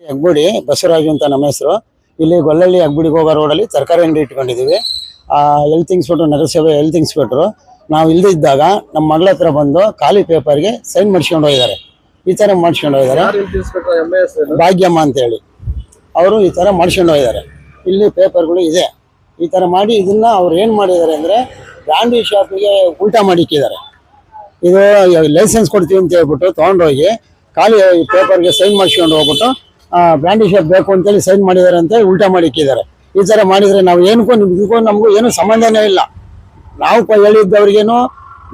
ಹೆಗ್ಗುಡಿ ಬಸವರಾಜು ಅಂತ ನಮ್ಮ ಹೆಸರು. ಇಲ್ಲಿ ಗೊಲ್ಲಳ್ಳಿ ಹೆಗ್ಗುಡಿಗೆ ಹೋಗೋ ರೋಡಲ್ಲಿ ತರಕಾರಿ ಅಂಗಡಿ ಇಟ್ಕೊಂಡಿದ್ದೀವಿ. ಹೆಲ್ತ್ ಇನ್ಸ್ಪೆಕ್ಟ್ರು, ನಗರಸಭೆ ಹೆಲ್ತ್ ಇನ್ಸ್ಪೆಕ್ಟ್ರು ನಾವು ಇಲ್ಲದಿದ್ದಾಗ ನಮ್ಮ ಮಗಳ ಹತ್ರ ಬಂದು ಖಾಲಿ ಪೇಪರ್ಗೆ ಸೈನ್ ಮಾಡಿಸ್ಕೊಂಡು ಹೋಗಿದ್ದಾರೆ. ಈ ಥರ ಮಾಡಿಸ್ಕೊಂಡು ಹೋಗಿದ್ದಾರೆ. ಭಾಗ್ಯಮ್ಮ ಅಂತೇಳಿ ಅವರು ಈ ಥರ ಮಾಡಿಸ್ಕೊಂಡು ಹೋಗಿದ್ದಾರೆ. ಇಲ್ಲಿ ಪೇಪರ್ಗಳು ಇದೆ. ಈ ಥರ ಮಾಡಿ ಇದನ್ನು ಅವ್ರು ಏನು ಮಾಡಿದ್ದಾರೆ ಅಂದರೆ ಬ್ರ್ಯಾಂಡಿ ಶಾಪಿಗೆ ಉಲ್ಟಾ ಮಾಡಿಕ್ಕಿದ್ದಾರೆ. ಇದು ಲೈಸೆನ್ಸ್ ಕೊಡ್ತೀವಿ ಅಂತ ಹೇಳ್ಬಿಟ್ಟು ತೊಗೊಂಡೋಗಿ ಖಾಲಿ ಪೇಪರ್ಗೆ ಸೈನ್ ಮಾಡಿಸ್ಕೊಂಡು ಹೋಗ್ಬಿಟ್ಟು ಬ್ರ್ಯಾಂಡಿ ಶಾಪ್ ಬೇಕು ಅಂತೇಳಿ ಸೈನ್ ಮಾಡಿದ್ದಾರೆ ಅಂತೇಳಿ ಉಲ್ಟಾ ಮಾಡಿಕ್ಕಿದ್ದಾರೆ. ಈ ಥರ ಮಾಡಿದರೆ ನಾವು ಏನಕ್ಕೂ ಇದಕ್ಕೂ ನಮಗೂ ಏನೂ ಸಂಬಂಧನೇ ಇಲ್ಲ. ನಾವು ಹೇಳಿದ್ದವ್ರಿಗೇನು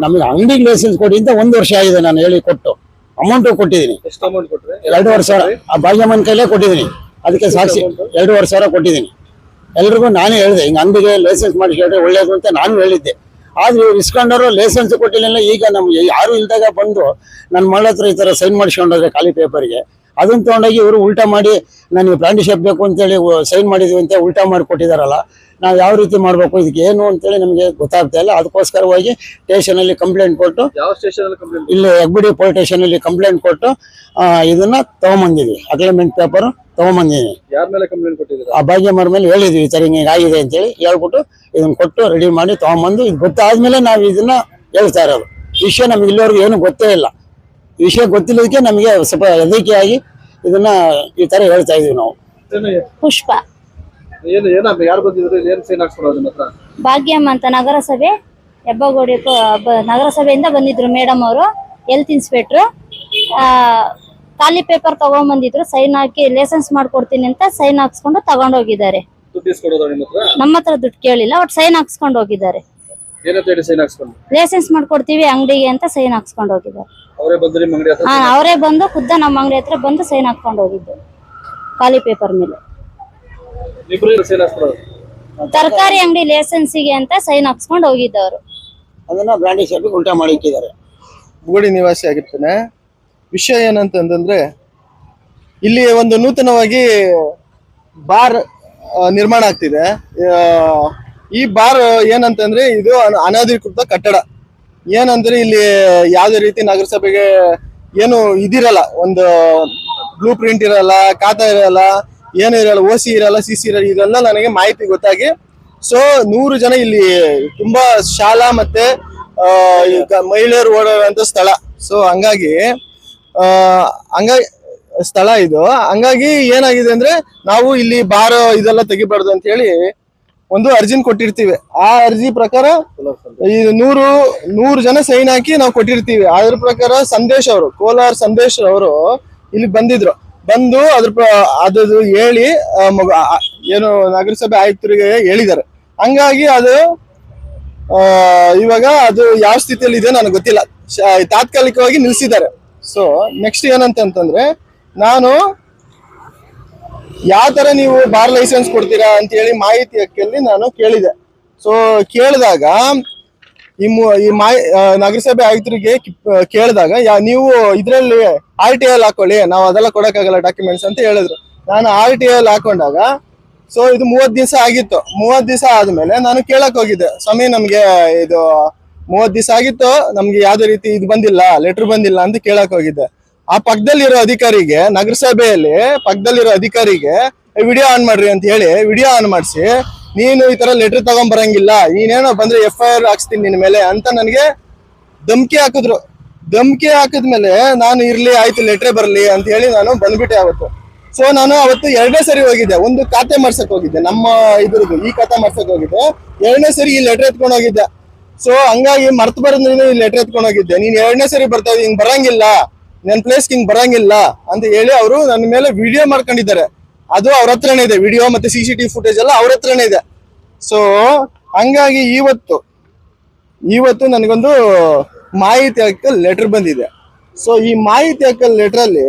ನಮಗೆ ಅಂಗಡಿಗೆ ಲೈಸೆನ್ಸ್ ಕೊಡಿ ಅಂತ 1 ವರ್ಷ ಆಗಿದೆ. ನಾನು ಹೇಳಿ ಕೊಟ್ಟು ಅಮೌಂಟು ಕೊಟ್ಟಿದ್ದೀನಿ. 2,500,000 ಆ ಭಾಗ್ಯಮ್ಮನ ಕೈಲೇ ಕೊಟ್ಟಿದ್ದೀನಿ. ಅದಕ್ಕೆ ಸಾಕ್ಷಿ 2,500,000 ಕೊಟ್ಟಿದ್ದೀನಿ. ಎಲ್ರಿಗೂ ನಾನೇ ಹೇಳಿದೆ, ಹಿಂಗೆ ಅಂಗಡಿಗೆ ಲೈಸೆನ್ಸ್ ಮಾಡಿಸ್ಕೊಂಡ್ರೆ ಒಳ್ಳೇದು ಅಂತ ನಾನು ಹೇಳಿದ್ದೆ. ಆದ್ರೆ ಇವ್ರು ಇಸ್ಕೊಂಡವರು ಲೈಸೆನ್ಸ್ ಕೊಟ್ಟಿಲ್ಲ. ಈಗ ನಮ್ಗೆ ಯಾರು ಇಲ್ದಾಗ ಬಂದು ನನ್ನ ಮಗಳ ಹತ್ರ ಈ ಥರ ಸೈನ್ ಮಾಡಿಸ್ಕೊಂಡ್ರೆ ಖಾಲಿ ಪೇಪರ್ಗೆ ಅದನ್ನು ತೊಗೊಂಡೋಗಿ ಇವರು ಉಲ್ಟಾ ಮಾಡಿ ನನಗೆ ಬ್ರ್ಯಾಂಡಿ ಶಾಪ್ ಬೇಕು ಅಂತೇಳಿ ಸೈನ್ ಮಾಡಿದ್ವಿ ಅಂತ ಉಲ್ಟಾ ಮಾಡಿ ಕೊಟ್ಟಿದ್ದಾರಲ್ಲ. ನಾವು ಯಾವ ರೀತಿ ಮಾಡಬೇಕು, ಇದಕ್ಕೆ ಏನು ಅಂತೇಳಿ ನಮಗೆ ಗೊತ್ತಾಗ್ತಾ ಇಲ್ಲ. ಅದಕ್ಕೋಸ್ಕರವಾಗಿ ಸ್ಟೇಷನಲ್ಲಿ ಕಂಪ್ಲೇಂಟ್ ಕೊಟ್ಟು, ಇಲ್ಲಿ ಹೆಗ್ಗುಡಿ ಪೊಲೀಸ್ ಸ್ಟೇಷನಲ್ಲಿ ಕಂಪ್ಲೇಂಟ್ ಕೊಟ್ಟು ಇದನ್ನ ತಗೊಂಬಂದಿದ್ವಿ. Agreement paper ತಗೊಂಬಂದಿದ್ದೀನಿ. ಆ ಭಾಗ್ಯಮ್ಮರ ಮೇಲೆ ಹೇಳಿದ್ವಿ, ಈ ಥರ ಹಿಂಗೆ ಆಗಿದೆ ಅಂತೇಳಿ ಹೇಳ್ಬಿಟ್ಟು ಇದನ್ನ ಕೊಟ್ಟು ರೆಡಿ ಮಾಡಿ ತಗೊಂಬಂದು ಇದು ಗೊತ್ತಾದ್ಮೇಲೆ ನಾವು ಇದನ್ನ ಹೇಳ್ತಾ ಇರೋದು. ವಿಷಯ ನಮ್ಗೆ ಇಲ್ಲಿವರೆಗೂ ಏನು ಗೊತ್ತೇ ಇಲ್ಲ. ವಿಷಯ ಗೊತ್ತಿಲ್ಲದಕ್ಕೆ ನಮಗೆ ಸ್ವಲ್ಪ ಹೆದರಿಕೆಯಾಗಿ ಇದನ್ನ ಈ ತರ ಹೇಳ್ತಾ ಇದೀವಿ ನಾವು. ಪುಷ್ಪ ಭಾಗ್ಯಮ್ಮ ಅಂತ ನಗರಸಭೆ ಹೆಬ್ಬಗೋಡಿ ನಗರಸಭೆಯಿಂದ ಬಂದಿದ್ರು ಮೇಡಮ್ ಅವರು, ಹೆಲ್ತ್ ಇನ್ಸ್ಪೆಕ್ಟ್ರು. ಖಾಲಿ ಪೇಪರ್ ತಗೊಂಡ್ಬಂದಿದ್ರು, ಸೈನ್ ಹಾಕಿ ಲೈಸೆನ್ಸ್ ಮಾಡ್ಕೊಡ್ತೀನಿ ಅಂತ ಸೈನ್ ಹಾಕ್ಸ್ಕೊಂಡು ತಗೊಂಡೋಗಿದ್ದಾರೆ. ನಮ್ಮ ಹತ್ರ ದುಡ್ಡು ಕೇಳಿಲ್ಲ, ಒಟ್ಟು ಸೈನ್ ಹಾಕ್ಸ್ಕೊಂಡು ಹೋಗಿದ್ದಾರೆ. ಲೈಸೆನ್ಸ್ ಮಾಡ್ಕೊಡ್ತೀವಿ ಅಂಗಡಿಗೆ ಅಂತ ಸೈನ್ ಹಾಕ್ಸ್ಕೊಂಡು ಹೋಗಿದ್ದಾರೆ. ಅವರೇ ಬಂದು ಖುದ್ದ ನಮ್ಮ ಅಂಗಡಿ ಹತ್ರ ಬಂದು ಸೈನ್ ಹಾಕೊಂಡು ಹೋಗಿದ್ದು ಖಾಲಿ ಪೇಪರ್ ಮೇಲೆ. ತರಕಾರಿ ಅಂಗಡಿ ಲೈಸೆನ್ಸಿಗೆ ಅಂತ ಸೈನ್ ಹಾಕ್ಸ್ಕೊಂಡು ಹೋಗಿದ್ದವರು. ಅದನ್ನ ಬ್ರ್ಯಾಂಡಿ ಶಾಪಿಗೆ ಉಲ್ಟಾ ಮಾಡಿಕ್ಕಿದ್ದಾರೆ. ಹುಬ್ಬಳ್ಳಿ ನಿವಾಸಿ ಆಗಿರ್ತೇನೆ. ವಿಷಯ ಏನಂತಂದ್ರೆ ಇಲ್ಲಿ ಒಂದು ನೂತನವಾಗಿ ಬಾರ್ ನಿರ್ಮಾಣ ಆಗ್ತಿದೆ. ಈ ಬಾರ್ ಏನಂತಂದ್ರೆ ಇದು ಅನಧಿಕೃತ ಕಟ್ಟಡ. ಏನಂದ್ರೆ ಇಲ್ಲಿ ಯಾವುದೇ ರೀತಿ ನಗರಸಭೆಗೆ ಏನು ಇದಿರಲ್ಲ, ಒಂದು ಬ್ಲೂ ಪ್ರಿಂಟ್ ಇರಲ್ಲ, ಖಾತಾ ಇರಲ್ಲ, ಏನು ಇರಲ್ಲ, OC ಇರಲ್ಲ, CC ಇರಲ್ಲ. ಇದೆಲ್ಲ ನನಗೆ ಮಾಹಿತಿ ಗೊತ್ತಾಗಿ, ಸೊ 100 ಜನ ಇಲ್ಲಿ ತುಂಬಾ ಶಾಲಾ ಮತ್ತೆ ಮಹಿಳೆಯರು ಓಡಾಡುವಂತ ಸ್ಥಳ. ಸೊ ಹಂಗಾಗಿ ಸ್ಥಳ ಇದು. ಹಂಗಾಗಿ ಏನಾಗಿದೆ ಅಂದ್ರೆ ನಾವು ಇಲ್ಲಿ ಬಾರ್ ಇದೆಲ್ಲ ತೆಗಿಬಾರ್ದು ಅಂತ ಹೇಳಿ ಒಂದು ಅರ್ಜಿನ ಕೊಟ್ಟಿರ್ತೀವಿ. ಆ ಅರ್ಜಿ ಪ್ರಕಾರ 100 ಜನ ಸೈನ್ ಹಾಕಿ ನಾವು ಕೊಟ್ಟಿರ್ತೀವಿ. ಅದ್ರ ಪ್ರಕಾರ ಸಂದೇಶ್ ಅವರು, ಕೋಲಾರ ಸಂದೇಶ್ ಅವರು ಇಲ್ಲಿ ಬಂದಿದ್ರು. ಬಂದು ಅದು ಹೇಳಿ ಏನು ನಗರಸಭೆ ಆಯುಕ್ತರಿಗೆ ಹೇಳಿದ್ದಾರೆ. ಹಂಗಾಗಿ ಅದು ಇವಾಗ ಅದು ಯಾವ ಸ್ಥಿತಿಯಲ್ಲಿ ಇದೆ ನನಗೆ ಗೊತ್ತಿಲ್ಲ. ತಾತ್ಕಾಲಿಕವಾಗಿ ನಿಲ್ಸಿದ್ದಾರೆ. ಸೊ ನೆಕ್ಸ್ಟ್ ಏನಂತಂದ್ರೆ ನಾನು ಯಾವ ತರ ನೀವು ಬಾರ್ ಲೈಸೆನ್ಸ್ ಕೊಡ್ತೀರಾ ಅಂತ ಹೇಳಿ ಮಾಹಿತಿ ಹಕ್ಕಲ್ಲಿ ನಾನು ಕೇಳಿದೆ. ಸೊ ಕೇಳಿದಾಗ ನಗರಸಭೆ ಆಯುಕ್ತರಿಗೆ ಕೇಳಿದಾಗ ನೀವು ಇದ್ರಲ್ಲಿ RTI ಹಾಕೊಳ್ಳಿ, ನಾವು ಅದೆಲ್ಲ ಕೊಡಕ್ಕಾಗಲ್ಲ ಡಾಕ್ಯುಮೆಂಟ್ಸ್ ಅಂತ ಹೇಳಿದ್ರು. ನಾನು RTI ಹಾಕೊಂಡಾಗ ಸೊ ಇದು 30 ದಿವಸ ಆಗಿತ್ತು. 30 ದಿವಸ ಆದ್ಮೇಲೆ ನಾನು ಕೇಳಕ್ ಹೋಗಿದ್ದೆ, ಸ್ವಾಮಿ ನಮ್ಗೆ ಇದು 30 ದಿವಸ ಆಗಿತ್ತು, ನಮ್ಗೆ ಯಾವ್ದೇ ರೀತಿ ಇದು ಬಂದಿಲ್ಲ, ಲೆಟರ್ ಬಂದಿಲ್ಲ ಅಂತ ಕೇಳಕ್ ಹೋಗಿದ್ದೆ. ಆ ಪಕ್ಕದಲ್ಲಿರೋ ಅಧಿಕಾರಿಗೆ, ನಗರಸಭೆಯಲ್ಲಿ ಪಕ್ಕದಲ್ಲಿರೋ ಅಧಿಕಾರಿಗೆ ವಿಡಿಯೋ ಆನ್ ಮಾಡ್ರಿ ಅಂತ ಹೇಳಿ ವಿಡಿಯೋ ಆನ್ ಮಾಡಿಸಿ, ನೀನು ಈ ತರ ಲೆಟರ್ ತಗೊಂಡ್ಬರಂಗಿಲ್ಲ, ನೀನೇನೋ ಬಂದ್ರೆ FIR ಹಾಕ್ಸ್ತೀನಿ ನಿನ್ ಮೇಲೆ ಅಂತ ನನಗೆ ಧಮ್ಕಿ ಹಾಕಿದ್ರು. ಧಮ್ಕಿ ಹಾಕಿದ್ಮೇಲೆ ನಾನು ಇರ್ಲಿ ಆಯ್ತು ಲೆಟ್ರೇ ಬರ್ಲಿ ಅಂತ ಹೇಳಿ ನಾನು ಬಂದ್ಬಿಟ್ಟೆ ಅವತ್ತು. ಸೊ ನಾನು ಅವತ್ತು 2ನೇ ಸರಿ ಹೋಗಿದ್ದೆ. ಒಂದು ಖಾತೆ ಮಾಡ್ಸಕ್ ಹೋಗಿದ್ದೆ, ನಮ್ಮ ಇದ್ರದ್ದು ಈ ಖಾತೆ ಮಾಡ್ಸಕ್ ಹೋಗಿದ್ದೆ. 2ನೇ ಸರಿ ಈ ಲೆಟರ್ ಎತ್ಕೊಂಡು ಹೋಗಿದ್ದೆ. ಸೊ ಹಂಗಾಗಿ ಮರ್ತು ಬರೋದ್ರಿಂದ ಈ ಲೆಟರ್ ಎತ್ಕೊಂಡು ಹೋಗಿದ್ದೆ. ನೀನ್ 2ನೇ ಸರಿ ಬರ್ತಾ ಹಿಂಗ್ ಬರಂಗಿಲ್ಲ, ನನ್ನ ಪ್ಲೇಸ್ ಹಿಂಗ್ ಬರಂಗಿಲ್ಲ ಅಂತ ಹೇಳಿ ಅವರು ನನ್ನ ಮೇಲೆ ವಿಡಿಯೋ ಮಾಡ್ಕೊಂಡಿದ್ದಾರೆ. ಅದು ಅವ್ರ ಹತ್ರನೇ ಇದೆ, ವಿಡಿಯೋ ಮತ್ತೆ CCTV ಫುಟೇಜ್ ಎಲ್ಲ ಅವ್ರ ಹತ್ರನೇ ಇದೆ. ಸೊ ಹಂಗಾಗಿ ಇವತ್ತು ನನಗೊಂದು ಮಾಹಿತಿ ಹಕ್ಕಲ್ ಲೆಟರ್ ಬಂದಿದೆ. ಸೊ ಈ ಮಾಹಿತಿ ಹಕ್ಕಲ್ ಲೆಟರ್ ಅಲ್ಲಿ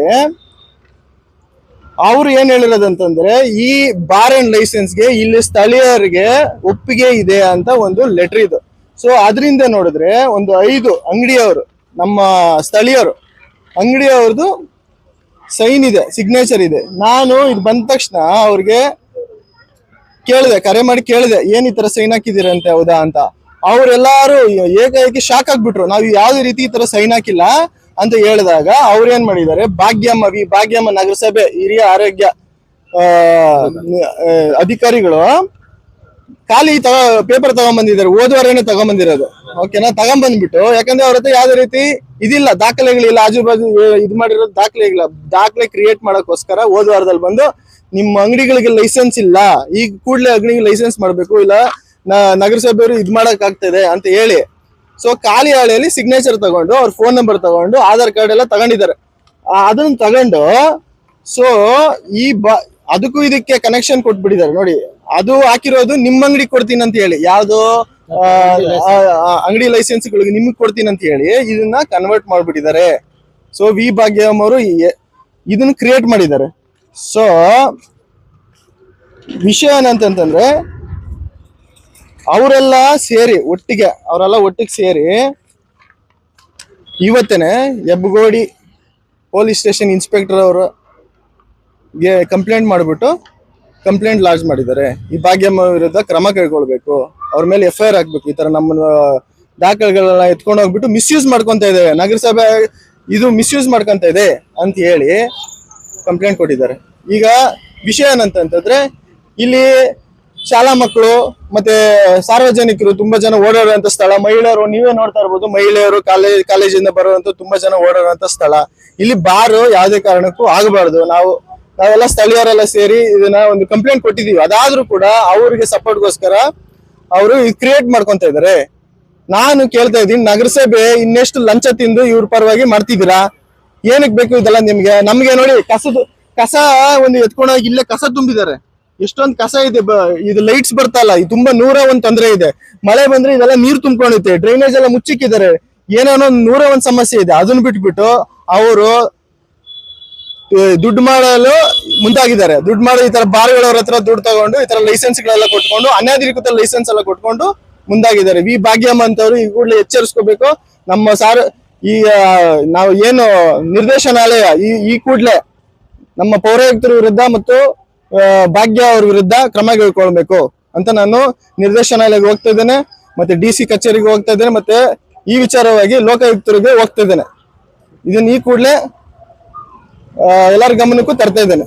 ಅವ್ರು ಏನ್ ಹೇಳಿರೋದಂತಂದ್ರೆ ಈ ಬಾರ್ ಅಂಡ್ ಲೈಸೆನ್ಸ್ಗೆ ಇಲ್ಲಿ ಸ್ಥಳೀಯರಿಗೆ ಒಪ್ಪಿಗೆ ಇದೆ ಅಂತ ಒಂದು ಲೆಟರ್ ಇದು. ಸೊ ಅದರಿಂದ ನೋಡಿದ್ರೆ ಒಂದು 5 ಅಂಗಡಿಯವರು, ನಮ್ಮ ಸ್ಥಳೀಯರು ಅಂಗಡಿಯವ್ರದ್ದು ಸೈನ್ ಇದೆ, ಸಿಗ್ನೇಚರ್ ಇದೆ. ನಾನು ಇದು ಬಂದ ತಕ್ಷಣ ಅವ್ರಿಗೆ ಕೇಳಿದೆ, ಕರೆ ಮಾಡಿ ಕೇಳಿದೆ, ಏನ್ ಈ ತರ ಸೈನ್ ಹಾಕಿದಿರಂತೆ, ಹೌದಾ ಅಂತ. ಅವ್ರೆಲ್ಲಾರು ಏಕಾಏಕಿ ಶಾಕ್ ಆಗ್ಬಿಟ್ರು. ನಾವು ಯಾವ್ದೇ ರೀತಿ ಈ ತರ ಸೈನ್ ಹಾಕಿಲ್ಲ, ಅಂತ ಹೇಳಿದಾಗ ಅವ್ರೇನ್ ಮಾಡಿದ್ದಾರೆ, ಭಾಗ್ಯಮ್ಮ ನಗರಸಭೆ ಹಿರಿಯ ಆರೋಗ್ಯ ಅಧಿಕಾರಿಗಳು ಖಾಲಿ ಪೇಪರ್ ತಗೊಂಡ್ಬಂದಿದ್ದಾರೆ, ಹೋದ್ವಾರನೇ ತಗೊಂಡ್ಬಂದಿರೋದು. ಓಕೆನಾ, ತಗೊಂಡ್ಬಂದ್ಬಿಟ್ಟು, ಯಾಕಂದ್ರೆ ಅವ್ರ ಹತ್ರ ಯಾವ್ದೇ ರೀತಿ ಇದಿಲ್ಲ, ದಾಖಲೆಗಳಿಲ್ಲ, ಆಜು ಬಾಜು ಇದು ಮಾಡಿರೋದು ದಾಖಲೆ ಕ್ರಿಯೇಟ್ ಮಾಡಕ್ಕೋಸ್ಕರ ಹೋದ್ವಾರದಲ್ಲಿ ಬಂದು ನಿಮ್ಮ ಅಂಗಡಿಗಳಿಗೆ ಲೈಸೆನ್ಸ್ ಇಲ್ಲ, ಈಗ ಕೂಡಲೇ ಅಂಗಡಿಗೆ ಲೈಸೆನ್ಸ್ ಮಾಡ್ಬೇಕು, ಇಲ್ಲ ನಗರಸಭೆಯವರು ಇದ್ ಮಾಡಕ್ ಆಗ್ತದೆ ಅಂತ ಹೇಳಿ, ಸೊ ಖಾಲಿ ಹಾಳೆಯಲ್ಲಿ ಸಿಗ್ನೇಚರ್ ತಗೊಂಡು ಅವ್ರ ಫೋನ್ ನಂಬರ್ ತಗೊಂಡು ಆಧಾರ್ ಕಾರ್ಡ್ ಎಲ್ಲ ತಗೊಂಡಿದ್ದಾರೆ. ಅದನ್ನ ತಗೊಂಡು ಸೊ ಅದಕ್ಕೂ ಇದಕ್ಕೆ ಕನೆಕ್ಷನ್ ಕೊಟ್ಬಿಟ್ಟಿದ್ದಾರೆ ನೋಡಿ. ಅದು ಹಾಕಿರೋದು ನಿಮ್ಮ ಅಂಗಡಿ ಕೊಡ್ತೀನಿ ಅಂತ ಹೇಳಿ, ಯಾವ್ದು ಅಂಗಡಿ ಲೈಸೆನ್ಸ್ಗಳಿಗೆ ನಿಮ್ಗೆ ಕೊಡ್ತೀನಿ ಅಂತ ಹೇಳಿ ಇದನ್ನ ಕನ್ವರ್ಟ್ ಮಾಡ್ಬಿಟ್ಟಿದ್ದಾರೆ. ಸೊ ಭಾಗ್ಯಮ್ ಅವರು ಇದನ್ನ ಕ್ರಿಯೇಟ್ ಮಾಡಿದ್ದಾರೆ. ಸೊ ವಿಷಯ ಏನಂತಂದ್ರೆ ಅವರೆಲ್ಲ ಒಟ್ಟಿಗೆ ಸೇರಿ ಇವತ್ತೇನೆ ಹೆಬ್ಬಗೋಡಿ ಪೊಲೀಸ್ ಸ್ಟೇಷನ್ ಇನ್ಸ್ಪೆಕ್ಟರ್ ಅವರಿಗೆ ಕಂಪ್ಲೇಂಟ್ ಲಾಡ್ಜ್ ಮಾಡಿದ್ದಾರೆ. ಈ ಭಾಗ್ಯಮ್ಮ ವಿರುದ್ಧ ಕ್ರಮ ಕೈಗೊಳ್ಬೇಕು, ಅವ್ರ ಮೇಲೆ FIR ಹಾಕ್ಬೇಕು, ಈ ತರ ನಮ್ಮ ದಾಖಲೆಗಳನ್ನ ಎತ್ಕೊಂಡು ಹೋಗ್ಬಿಟ್ಟು ಮಿಸ್ಯೂಸ್ ಮಾಡ್ಕೊಂತ ಇದೆ, ನಗರಸಭೆ ಇದು ಮಿಸ್ಯೂಸ್ ಮಾಡ್ಕೊಂತ ಇದೆ ಅಂತ ಹೇಳಿ ಕಂಪ್ಲೇಂಟ್ ಕೊಟ್ಟಿದ್ದಾರೆ. ಈಗ ವಿಷಯ ಏನಂತಂದ್ರೆ ಇಲ್ಲಿ ಶಾಲಾ ಮಕ್ಕಳು ಮತ್ತೆ ಸಾರ್ವಜನಿಕರು ತುಂಬಾ ಜನ ಓಡಾಡುವಂತ ಸ್ಥಳ, ಮಹಿಳೆಯರು ನೀವೇ ನೋಡ್ತಾ ಇರ್ಬೋದು, ಮಹಿಳೆಯರು ಕಾಲೇಜಿಂದ ಬರುವಂತ ತುಂಬಾ ಜನ ಓಡಾಡುವಂತ ಸ್ಥಳ. ಇಲ್ಲಿ ಬಾರು ಯಾವುದೇ ಕಾರಣಕ್ಕೂ ಆಗಬಾರ್ದು. ನಾವೆಲ್ಲ ಸ್ಥಳೀಯರೆಲ್ಲ ಸೇರಿ ಇದನ್ನ ಒಂದು ಕಂಪ್ಲೇಂಟ್ ಕೊಟ್ಟಿದೀವಿ. ಅದಾದ್ರೂ ಕೂಡ ಅವರಿಗೆ ಸಪೋರ್ಟ್ಗೋಸ್ಕರ ಅವರು ಕ್ರಿಯೇಟ್ ಮಾಡ್ಕೊಂತ ಇದಾರೆ. ನಾನು ಕೇಳ್ತಾ ಇದ್ದೀನಿ, ನಗರಸಭೆ ಇನ್ನೆಷ್ಟು ಲಂಚ ತಿಂದು ಇವ್ರ ಪರವಾಗಿ ಮಾಡ್ತಿದ್ದೀರಾ? ಏನಕ್ಕೆ ಬೇಕು ಇದೆಲ್ಲ ನಿಮ್ಗೆ? ನಮ್ಗೆ ನೋಡಿ ಕಸ ಒಂದು ಎತ್ಕೊಂಡೋಗಿ ಇಲ್ಲೇ ಕಸ ತುಂಬಿದ್ದಾರೆ, ಎಷ್ಟೊಂದು ಕಸ ಇದೆ. ಇದು ಲೈಟ್ಸ್ ಬರ್ತಾ ಇಲ್ಲ, ತುಂಬಾ 101 ತೊಂದರೆ ಇದೆ. ಮಳೆ ಬಂದ್ರೆ ಇದೆಲ್ಲ ನೀರು ತುಂಬ್ಕೊಂಡಿತ್ತೆ, ಡ್ರೈನೇಜ್ ಎಲ್ಲ ಮುಚ್ಚಿಕ್ಕಿದ್ದಾರೆ, ಏನೇನೋ 101 ಸಮಸ್ಯೆ ಇದೆ. ಅದನ್ನ ಬಿಟ್ಬಿಟ್ಟು ಅವರು ದುಡ್ಡು ಮಾಡಲು ಮುಂದಾಗಿದ್ದಾರೆ. ದುಡ್ಡು ಮಾಡಿ ಈ ತರ ಬಾರ್ಗಳವ್ರ ಹತ್ರ ದುಡ್ಡು ತಗೊಂಡು ಈ ತರ ಲೈಸೆನ್ಸ್ ಗಳೆಲ್ಲ ಕೊಟ್ಕೊಂಡು, ಅನಧಿಕೃತ ಲೈಸೆನ್ಸ್ ಎಲ್ಲ ಕೊಟ್ಕೊಂಡು ಮುಂದಾಗಿದ್ದಾರೆ. ಭಾಗ್ಯಮ್ಮ ಅಂತವ್ರು ಈ ಕೂಡಲೇ ಎಚ್ಚರಿಸ್ಕೋಬೇಕು. ನಮ್ಮ ಈಗ ನಾವು ಏನು ನಿರ್ದೇಶನಾಲಯ ಈ ಕೂಡಲೇ ನಮ್ಮ ಪೌರಾಯುಕ್ತರ ವಿರುದ್ಧ ಮತ್ತು ಭಾಗ್ಯ ಅವ್ರ ವಿರುದ್ಧ ಕ್ರಮ ಕೈಗೊಳ್ಬೇಕು ಅಂತ ನಾನು ನಿರ್ದೇಶನಾಲಯಕ್ಕೆ ಹೋಗ್ತಾ ಇದ್ದೇನೆ, ಮತ್ತೆ DC ಕಚೇರಿಗೆ ಹೋಗ್ತಾ ಇದ್ದೇನೆ, ಮತ್ತೆ ಈ ವಿಚಾರವಾಗಿ ಲೋಕಾಯುಕ್ತರಿಗೆ ಹೋಗ್ತಾ ಇದ್ದೇನೆ. ಇದನ್ನ ಈ ಕೂಡಲೇ ಎಲ್ಲರ ಗಮನಕ್ಕೂ ತರ್ತಾ ಇದ್ದೇನೆ.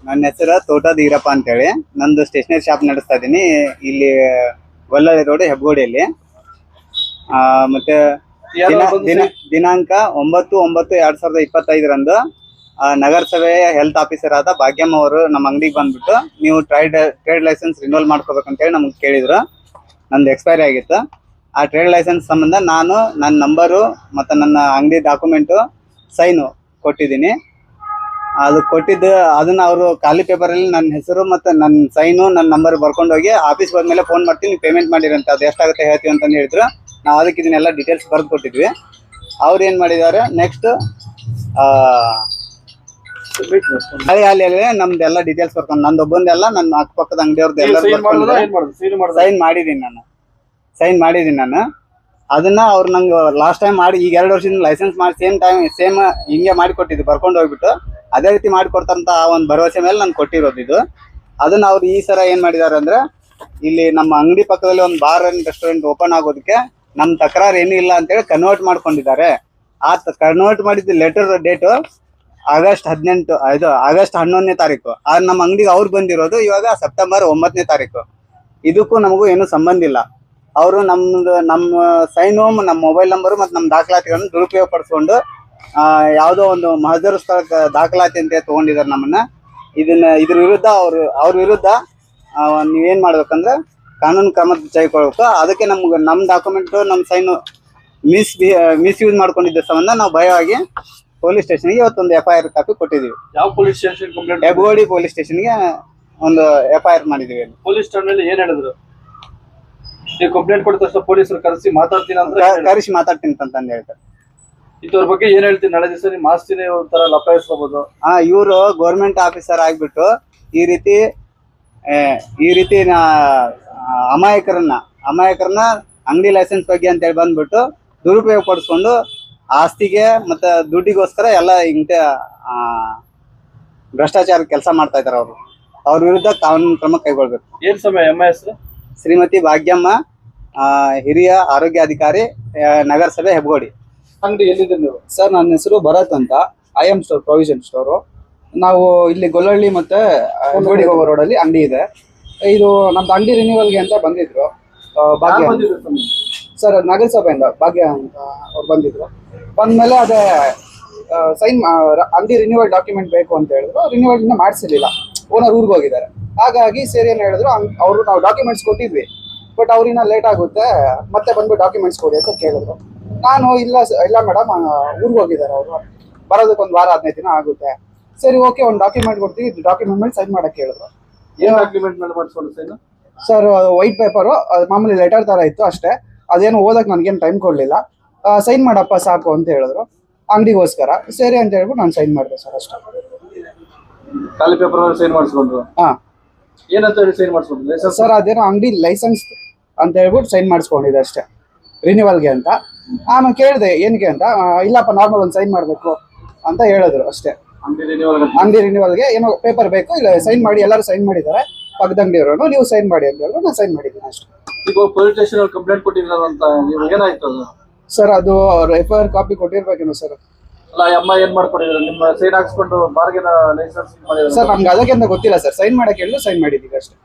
ನನ್ನ ಹೆಸರು ತೋಟದ ಈರಪ್ಪ ಅಂತ ಹೇಳಿ, ನಂದು ಸ್ಟೇಷನರಿ ಶಾಪ್ ನಡೆಸ್ತಾ ಇದ್ದೀನಿ ಇಲ್ಲಿ ಗೊಲ್ಲಳ್ಳಿ ರೋಡ್ ಹೆಬ್ಬಗೋಡಿಯಲ್ಲಿ. ಮತ್ತೆ ದಿನಾಂಕ 9/9/2025 ನಗರಸಭೆಯ ಹೆಲ್ತ್ ಆಫೀಸರ್ ಆದ ಭಾಗ್ಯಮ್ಮ ಅವರು ನಮ್ಮ ಅಂಗಡಿಗೆ ಬಂದ್ಬಿಟ್ಟು ನೀವು ಟ್ರೇಡ್ ಲೈಸೆನ್ಸ್ ರಿನ್ಯೂವಲ್ ಮಾಡ್ಕೋಬೇಕಂತ ಹೇಳಿ ನಮ್ಗೆ ಕೇಳಿದ್ರು. ನಂದು ಎಕ್ಸ್ಪೈರಿ ಆಗಿತ್ತು. ಆ ಟ್ರೇಡ್ ಲೈಸೆನ್ಸ್ ಸಂಬಂಧ ನಾನು ನನ್ನ ನಂಬರು ಮತ್ತು ನನ್ನ ಅಂಗಡಿ ಡಾಕ್ಯುಮೆಂಟು ಸೈನು ಕೊಟ್ಟಿದ್ದೀನಿ. ಅದು ಕೊಟ್ಟಿದ್ದು ಅದನ್ನ ಅವರು ಖಾಲಿ ಪೇಪರಲ್ಲಿ ನನ್ನ ಹೆಸರು ಮತ್ತು ನನ್ನ ಸೈನು ನನ್ನ ನಂಬರ್ ಬರ್ಕೊಂಡು ಹೋಗಿ ಆಫೀಸ್ಗೆ ಹೋದ್ಮೇಲೆ ಫೋನ್ ಮಾಡ್ತೀನಿ, ನೀವು ಪೇಮೆಂಟ್ ಮಾಡಿರಂತೆ, ಅದು ಎಷ್ಟಾಗುತ್ತೆ ಹೇಳ್ತೀವಿ ಅಂತಂದು ಹೇಳಿದ್ರು. ನಾವು ಅದಕ್ಕೆ ಇದನ್ನೆಲ್ಲ ಡೀಟೇಲ್ಸ್ ಬರೆದು ಕೊಟ್ಟಿದ್ವಿ. ಅವ್ರು ಏನು ಮಾಡಿದ್ದಾರೆ, ನೆಕ್ಸ್ಟ್ ಅಲ್ಲಿ ನಮ್ದೆಲ್ಲ ಡೀಟೇಲ್ಸ್ ಬರ್ಕೊಂಡು ನಂದೊಬ್ಬಂದೆಲ್ಲ ನನ್ನ ಅಕ್ಕಪಕ್ಕದ ಅಂಗಡಿಯವ್ರದ್ದು ಎಲ್ಲ ಸೈನ್ ಮಾಡಿದ್ದೀನಿ ನಾನು. ಅದನ್ನ ಅವ್ರು ನಂಗೆ ಲಾಸ್ಟ್ ಟೈಮ್ ಮಾಡಿ ಈಗ 2 ವರ್ಷದಿಂದ ಲೈಸೆನ್ಸ್ ಮಾಡಿ ಸೇಮ್ ಹಿಂಗೆ ಮಾಡಿಕೊಟ್ಟಿದ್ದು, ಬರ್ಕೊಂಡು ಹೋಗ್ಬಿಟ್ಟು ಅದೇ ರೀತಿ ಮಾಡಿಕೊಡ್ತಾರಂತ ಒಂದು ಭರವಸೆ ಮೇಲೆ ನಾನು ಕೊಟ್ಟಿರೋದು ಇದು. ಅದನ್ನ ಅವ್ರು ಈ ಸಲ ಏನ್ ಮಾಡಿದಾರೆ ಅಂದ್ರೆ, ಇಲ್ಲಿ ನಮ್ಮ ಅಂಗಡಿ ಪಕ್ಕದಲ್ಲಿ ಒಂದು ಬಾರ್ ಅಂಡ್ ರೆಸ್ಟೋರೆಂಟ್ ಓಪನ್ ಆಗೋದಕ್ಕೆ ನಮ್ಮ ತಕರಾರು ಏನೂ ಇಲ್ಲ ಅಂತೇಳಿ ಕನ್ವರ್ಟ್ ಮಾಡ್ಕೊಂಡಿದ್ದಾರೆ. ಆ ಕನ್ವರ್ಟ್ ಮಾಡಿದ ಲೆಟರ್ ಡೇಟು ಆಗಸ್ಟ್ 11ನೇ ತಾರೀಕು. ನಮ್ಮ ಅಂಗಡಿಗೆ ಅವ್ರು ಬಂದಿರೋದು ಇವಾಗ ಸೆಪ್ಟೆಂಬರ್ 9ನೇ ತಾರೀಕು. ಇದಕ್ಕೂ ನಮಗೂ ಏನೂ ಸಂಬಂಧ ಇಲ್ಲ. ಅವರು ನಮ್ಮ ಸೈನು, ನಮ್ಮ ಮೊಬೈಲ್ ನಂಬರು ಮತ್ತು ನಮ್ಮ ದಾಖಲಾತಿಗಳನ್ನು ದುರುಪಯೋಗ ಪಡಿಸ್ಕೊಂಡು ಯಾವುದೋ ಒಂದು ಮಹಜರು ಸ್ಥಳಕ್ಕೆ ದಾಖಲಾತಿ ಅಂತ ತಗೊಂಡಿದ್ದಾರೆ ನಮ್ಮನ್ನ. ಇದ್ರ ವಿರುದ್ಧ ಅವ್ರ ವಿರುದ್ಧ ನೀವೇನ್ ಮಾಡ್ಬೇಕಂದ್ರೆ ಕಾನೂನು ಕ್ರಮ ಕೈಗೊಳ್ಬೇಕು. ಅದಕ್ಕೆ ನಮ್ಮ ಡಾಕ್ಯುಮೆಂಟು ನಮ್ಮ ಸೈನು ಮಿಸ್ಯೂಸ್ ಮಾಡ್ಕೊಂಡಿದ್ದ ಸಂಬಂಧ ನಾವು ಭಯವಾಗಿ ಪೊಲೀಸ್ ಸ್ಟೇಷನ್ಗೆ ಇವತ್ತೊಂದು FIR ಕಾಪಿ ಕೊಟ್ಟಿದ್ದೀವಿ. ಯಾವ police station complaint? Hebbagodi police ಸ್ಟೇಷನ್ಗೆ ಒಂದು FIR ಮಾಡಿದ್ದೀವಿ. ಪೊಲೀಸ್ ಸ್ಟೇಷನ್ ಏನ್ ಹೇಳಿದ್ರು? ನೀವು ಕಂಪ್ಲೇಂಟ್ ಕೊಟ್ಟ ತಕ್ಷಣ ಪೊಲೀಸರು ಕರೆಸಿ ಮಾತಾಡ್ತೀನಿ ಅಂತಂದು ಹೇಳ್ತಾರೆ. ಇದ್ರ ಬಗ್ಗೆ ಏನ್ ಹೇಳ್ತೀನಿ, ನಾಳೆ ದಿವಸ ನಿಮ್ಮ ಆಸ್ತಿನೇ ಒಂಥರ ಲಪಾಯಿಸ್ಕೋಬಹುದು. ಇವರು ಗೌರ್ಮೆಂಟ್ ಆಫೀಸರ್ ಆಗ್ಬಿಟ್ಟು ಈ ರೀತಿ ಅಮಾಯಕರನ್ನ ಅಂಗಡಿ ಲೈಸೆನ್ಸ್ ಬಗ್ಗೆ ಅಂತ ಹೇಳಿ ಬಂದ್ಬಿಟ್ಟು ದುರುಪಯೋಗ ಪಡಿಸ್ಕೊಂಡು ಆಸ್ತಿಗೆ ಮತ್ತೆ ದುಡ್ಡಿಗೋಸ್ಕರ ಎಲ್ಲ ಇಂತ ಭ್ರಷ್ಟಾಚಾರ ಕೆಲಸ ಮಾಡ್ತಾ ಇದಾರೆ. ಅವ್ರ ವಿರುದ್ಧ ಕಾನೂನು ಕ್ರಮ ಕೈಗೊಳ್ಬೇಕು. ಏನ್ ಸಮಯ ಅಮ್ಮ ಹೆಸರು? ಶ್ರೀಮತಿ ಭಾಗ್ಯಮ್ಮ, ಹಿರಿಯ ಆರೋಗ್ಯಾಧಿಕಾರಿ, ನಗರಸಭೆ ಹೆಬ್ಬಗೋಡಿ. ಅಂಗಡಿ ಎಲ್ಲಿದೆ ನೀವು? ಸರ್ ನನ್ನ ಹೆಸರು ಭರತ್ ಅಂತ, IM ಸ್ಟೋರ್ ಪ್ರೊವಿಷನ್ ಸ್ಟೋರು. ನಾವು ಇಲ್ಲಿ ಗೊಲ್ಲಹಳ್ಳಿ ಮತ್ತೆ ಗೋಡಿಗೆ ಹೋಗೋ ರೋಡಲ್ಲಿ ಅಂಗಡಿ ಇದೆ. ಇದು ನಮ್ದು ಅಂಗಡಿ ರಿನ್ಯೂವಲ್ಗೆ ಅಂತ ಬಂದಿದ್ರು ಭಾಗ್ಯ ಯಾರ್ ಬಂದಿದ್ರು ಸ್ವಾಮಿ? ಸರ್, ನಗರಸಭೆಯಿಂದ ಭಾಗ್ಯ ಅಂತ ಅವ್ರು ಬಂದಿದ್ರು. ಬಂದ್ಮೇಲೆ ಅದೇ ಸೈನ್ ಅಂಗಡಿ ರಿನ್ಯೂವಲ್ ಡಾಕ್ಯುಮೆಂಟ್ ಬೇಕು ಅಂತ ಹೇಳಿದ್ರು. ರಿನ್ಯೂವಲ್ ಇನ್ನ ಮಾಡಿಸಿರ್ಲಿಲ್ಲ, ಓನರ್ ಊರಿಗೆ ಹೋಗಿದ್ದಾರೆ. ಹಾಗಾಗಿ ಸೇರಿ ಏನು ಹೇಳಿದ್ರು, ಅವರು ನಾವು ಡಾಕ್ಯುಮೆಂಟ್ಸ್ ಕೊಟ್ಟಿದ್ವಿ, ಬಟ್ ಅವ್ರಿನ್ನ ಲೇಟ್ ಆಗುತ್ತೆ, ಮತ್ತೆ ಬಂದ್ಬಿಟ್ಟು ಡಾಕ್ಯುಮೆಂಟ್ಸ್ ಕೊಡಿ ಅಂತ ಕೇಳಿದ್ರು. ನಾನು ಇಲ್ಲ ಮೇಡಮ್, ಊರಿಗೆ ಹೋಗಿದ್ದಾರೆ ಅವರು, ಬರೋದಕ್ಕೆ 1 ವಾರ 15 ದಿನ ಆಗುತ್ತೆ. ಸರಿ, ಓಕೆ, ಒಂದು ಡಾಕ್ಯುಮೆಂಟ್ ಕೊಡ್ತೀವಿ, ಡಾಕ್ಯುಮೆಂಟ್ ಮೇಲೆ ಸೈನ್ ಮಾಡಕ್ಕೆ ಹೇಳಿದ್ರು. ಏನ್ ಡಾಕ್ಯುಮೆಂಟ್ ಮೇಲೆ ಮಾಡಿಸ್ಕೊಂಡು ಸೈನ್? ಸರ್, ವೈಟ್ ಪೇಪರು, ಮಾಮೂಲಿ ಲೆಟರ್ ತರ ಇತ್ತು ಅಷ್ಟೇ. ಅದೇನು ಓದಕ್ಕೆ ನನಗೇನು ಟೈಮ್ ಕೊಡಲಿಲ್ಲ. ಸೈನ್ ಮಾಡಪ್ಪ ಸಾಕು ಅಂತ ಹೇಳಿದ್ರು ಅಂಗಡಿಗೋಸ್ಕರ. ಸರಿ ಅಂತ ಹೇಳ್ಬಿಟ್ಟು ನಾನು ಸೈನ್ ಮಾಡಿದೆ ಸರ್, ಅಷ್ಟೇ. ಖಾಲಿ ಪೇಪರ್ ಸೈನ್ ಮಾಡಿಸ್ಕೊಂಡ್ರು? ಹಾ ಏನಂತ ಹೇಳಿ ಸೈನ್ ಮಾಡಿಸ್ಕೊಂಡ್ರು? ಲೈಸೆನ್ಸ್? ಸರ್, ಅದೇನೋ ಅಂಗಡಿ ಲೈಸೆನ್ಸ್ ಅಂತ ಹೇಳ್ಬಿಟ್ಟು ಸೈನ್ ಮಾಡಿಸ್ಕೊಂಡಿದೆ ಅಷ್ಟೇ, ರಿನ್ಯೂವಲ್ಗೆ ಅಂತ. ಆಮೇಲೆ ಕೇಳಿದೆ ಏನಕ್ಕೆ ಅಂತ, ಇಲ್ಲಪ್ಪ ನಾರ್ಮಲ್ ಒಂದು ಸೈನ್ ಮಾಡಬೇಕು ಅಂತ ಹೇಳಿದ್ರು ಅಷ್ಟೇ. ಅಂಗಡಿ ರಿನ್ಯೂವಲ್ಗೆ ಏನೋ ಪೇಪರ್ ಬೇಕು, ಇಲ್ಲ ಸೈನ್ ಮಾಡಿ, ಎಲ್ಲರೂ ಸೈನ್ ಮಾಡಿದ್ದಾರೆ, ಪಕ್ಕದ ಅಂಗಡಿಯವರು, ನೀವು ಸೈನ್ ಮಾಡಿ ಅಂತ ಹೇಳಿದ್ರು. ನಾನು ಸೈನ್ ಮಾಡಿದ್ದೀನಿ ಅಷ್ಟೇ. ಈಗ ಪೊಲೀಸ್ ಸ್ಟೇಷನ್ ಅಲ್ಲಿ ಕಂಪ್ಲೇಂಟ್ ಕೊಟ್ಟಿದ್ರಂತ, ನೀವು ಏನಾಯ್ತು ಅದು? ಸರ್, ಅದು FIR ಕಾಪಿ ಕೊಟ್ಟಿರ್ಬೇಕೇನೋ ಸರ್. ಅಲ್ಲ, ಅಮ್ಮ ಏನ್ ಮಾಡ್ಕೊಂಡಿದ್ರು? ನಿಮ್ಮ ಸೈನ್ ಹಾಕ್ಸ್ಕೊಂಡು ಬಾರ್ಗೆನ ಲೈಸೆನ್ಸ್ ಮಾಡಿದ್ರು? ಸರ್, ನಮ್ಗೆ ಅದಕ್ಕೆ ಅಂತ ಗೊತ್ತಿಲ್ಲ ಸರ್, ಸೈನ್ ಮಾಡಕ್ಕೆ ಹೇಳಿದ್ರು, ಸೈನ್ ಮಾಡಿದ್ದೀವಿ ಅಷ್ಟೇ.